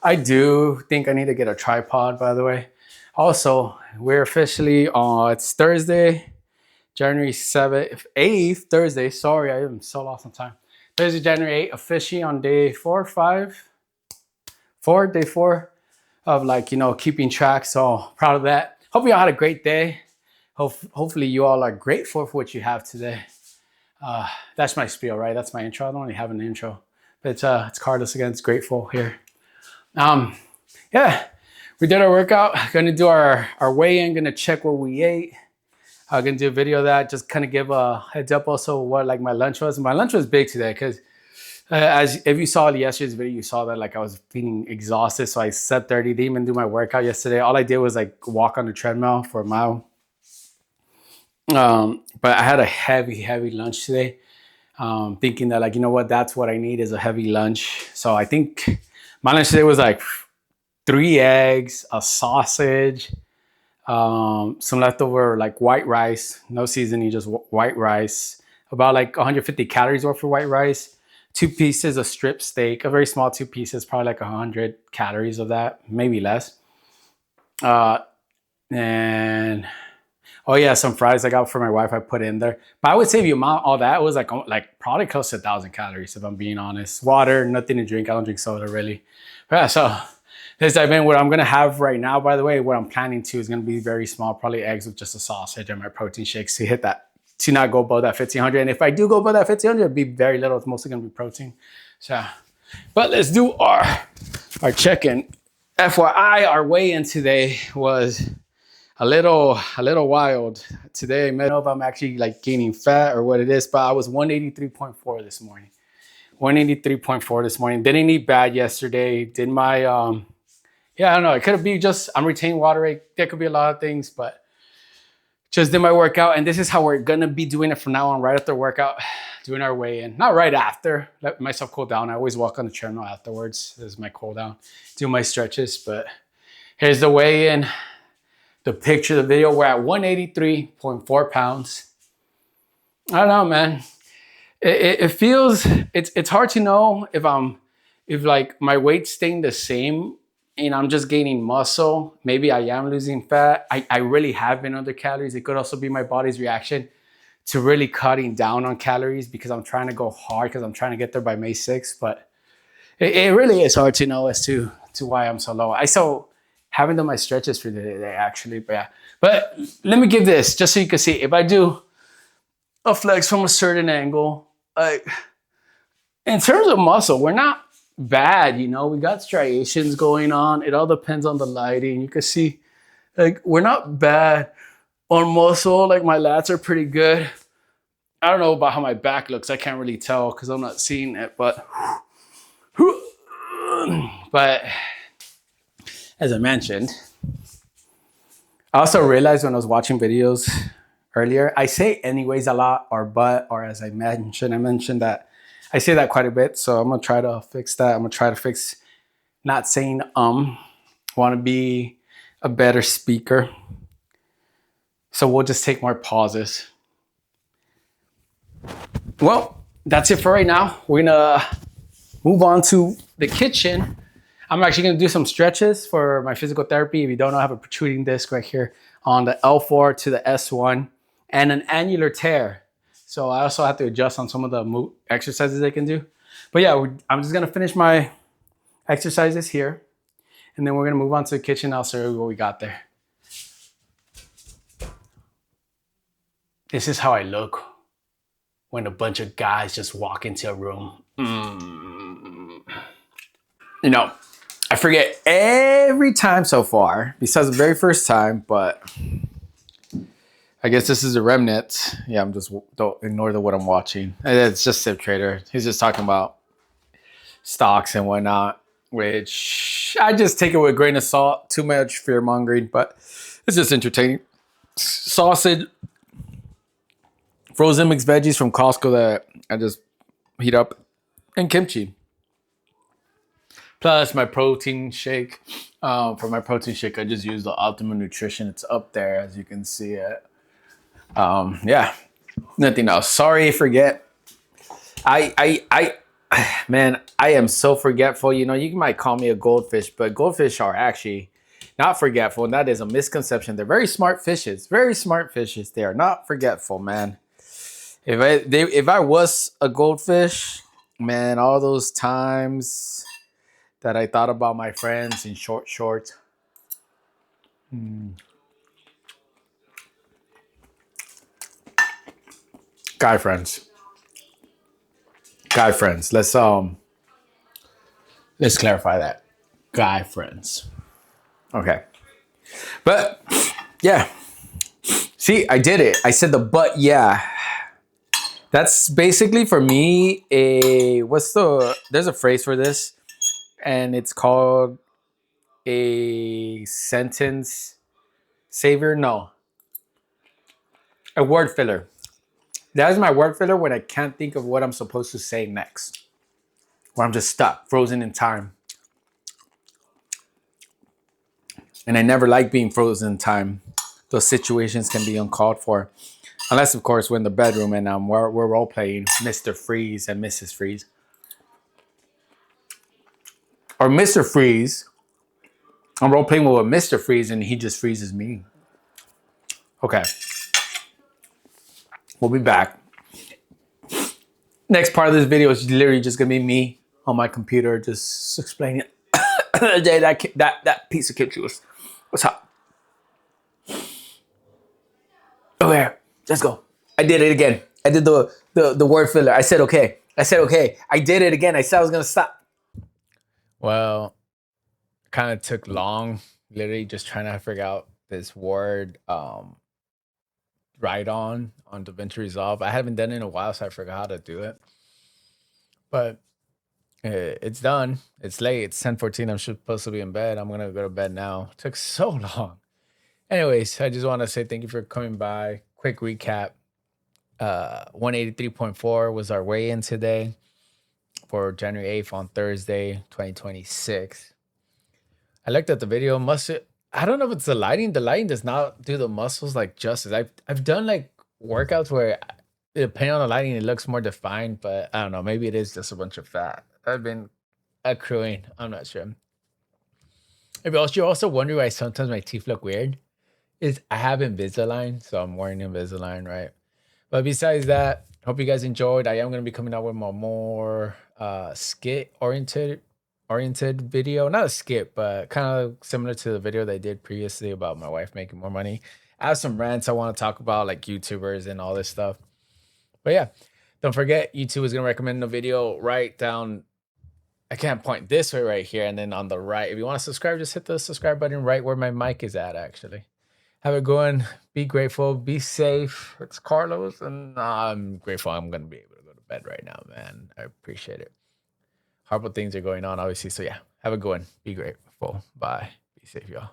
I do think I need to get a tripod, by the way. Also, we're officially on, it's Thursday, January 7th, 8th, Thursday. Sorry, I am so lost on time. Thursday, January 8th, officially on day 4, day 4 of keeping track. So proud of that. Hope you all had a great day. Hopefully you all are grateful for what you have today. That's my spiel, right? That's my intro. I don't really have an intro, but it's Carlos against Grateful here. Yeah, we did our workout. Gonna do our weigh-in. Gonna check what we ate. I'm gonna do a video of that. Just kind of give a heads up also what like my lunch was. My lunch was big today because as if you saw yesterday's video, you saw that like I was feeling exhausted. So I slept 30. Didn't even do my workout yesterday. All I did was like walk on the treadmill for a mile. But I had a heavy lunch today. Thinking that like, you know what, that's what I need is a heavy lunch. So I think my lunch today was like 3 eggs, a sausage, some leftover like white rice, no seasoning, just white rice, about like 150 calories worth of white rice, 2 pieces of strip steak, a very small 2 pieces, probably like 100 calories of that, maybe less. And oh yeah, some fries I got for my wife I put in there. But I would say if you amount all that, it was like probably close to 1,000 calories if I'm being honest. Water, nothing to drink. I don't drink soda really. But yeah, so let's dive in. What I'm gonna have right now, by the way, what I'm planning to is gonna be very small, probably eggs with just a sausage and my protein shakes to hit that, to not go above that 1,500. And if I do go above that 1,500, it'll be very little. It's mostly gonna be protein. So, but let's do our check-in. FYI, our weigh-in today was a little wild today. I don't know if I'm actually like gaining fat or what it is, but I was 183.4 this morning. 183.4 this morning. Didn't eat bad yesterday. Did my yeah, I don't know. It could be just I'm retaining water rate. There could be a lot of things, but just did my workout, and this is how we're gonna be doing it from now on. Right after workout, doing our weigh-in. Not right after. Let myself cool down. I always walk on the treadmill afterwards. This is my cool down. Do my stretches, but here's the weigh-in. The picture, the video, we're at 183.4 pounds. I don't know, man. It feels, it's hard to know if like my weight's staying the same and I'm just gaining muscle. Maybe I am losing fat. I really have been under calories. It could also be my body's reaction to really cutting down on calories because I'm trying to go hard because I'm trying to get there by May 6th. But it really is hard to know as to why I'm so low. Haven't done my stretches for the day actually, but yeah. But let me give this just so you can see. If I do a flex from a certain angle, like in terms of muscle, we're not bad, you know. We got striations going on. It all depends on the lighting. You can see, like we're not bad on muscle. Like my lats are pretty good. I don't know about how my back looks. I can't really tell because I'm not seeing it, but as I mentioned, I also realized when I was watching videos earlier, I say anyways a lot, or but, or as I mentioned that I say that quite a bit. So I'm gonna try to fix that. I'm gonna try to fix not saying want to be a better speaker. So we'll just take more pauses. Well, that's it for right now. We're gonna move on to the kitchen. I'm actually gonna do some stretches for my physical therapy. If you don't know, I have a protruding disc right here on the L4 to the S1 and an annular tear. So I also have to adjust on some of the exercises I can do. But yeah, I'm just gonna finish my exercises here and then we're gonna move on to the kitchen. I'll show you what we got there. This is how I look when a bunch of guys just walk into a room. You know, I forget every time so far, besides the very first time, but I guess this is a remnant. Yeah, don't ignore what I'm watching. It's just Sip Trader. He's just talking about stocks and whatnot, which I just take it with a grain of salt. Too much fear mongering, but it's just entertaining. Sausage, frozen mixed veggies from Costco that I just heat up, and kimchi. Plus my protein shake. For my protein shake, I just use the Optimum Nutrition. It's up there, as you can see it. Yeah, nothing else. Sorry, forget. I Man, I am so forgetful. You know, you might call me a goldfish, but goldfish are actually not forgetful, and that is a misconception. They're very smart fishes. Very smart fishes. They are not forgetful, man. If I was a goldfish, man, all those times that I thought about my friends in short shorts. Guy friends. Guy friends. Let's clarify that. Guy friends. Okay. But yeah. See, I did it. I said the but yeah. That's basically for me a there's a phrase for this, and it's called a sentence savior. No, a word filler. That is my word filler when I can't think of what I'm supposed to say next. Where I'm just stuck, frozen in time. And I never like being frozen in time. Those situations can be uncalled for. Unless, of course, we're in the bedroom and we're role playing Mr. Freeze and Mrs. Freeze. Or Mr. Freeze. I'm role playing with Mr. Freeze and he just freezes me. Okay. We'll be back. Next part of this video is literally just gonna be me on my computer just explaining that piece of kid juice. What's up? Okay, let's go. I did it again. I did the word filler. I said okay. I said okay. I did it again. I said I was gonna stop. Well, kind of took long, literally just trying to figure out this word right on DaVinci Resolve. I haven't done it in a while, so I forgot how to do it. But it's done. It's late. It's 10:14. I'm supposed to be in bed. I'm gonna go to bed now. It took so long. Anyways, I just want to say thank you for coming by. Quick recap. 183.4 was our weigh-in today for January 8th on Thursday, 2026. I looked at the video. I don't know if it's the lighting. The lighting does not do the muscles like justice. I've done like workouts where depending on the lighting, it looks more defined, but I don't know. Maybe it is just a bunch of fat. I've been accruing. I'm not sure. If you're also wondering why sometimes my teeth look weird, is I have Invisalign, so I'm wearing Invisalign, right? But besides that, hope you guys enjoyed. I am going to be coming out with a more skit oriented video. Not a skit, but kind of similar to the video that I did previously about my wife making more money. I have some rants I want to talk about, like YouTubers and all this stuff. But yeah, don't forget, YouTube is going to recommend a video right down. I can't point this way right here. And then on the right, if you want to subscribe, just hit the subscribe button right where my mic is at, actually. Have a good one. Be grateful. Be safe. It's Carlos, and I'm grateful I'm going to be able to go to bed right now, man. I appreciate it. Horrible things are going on, obviously. So, yeah, have a good one. Be grateful. Bye. Be safe, y'all.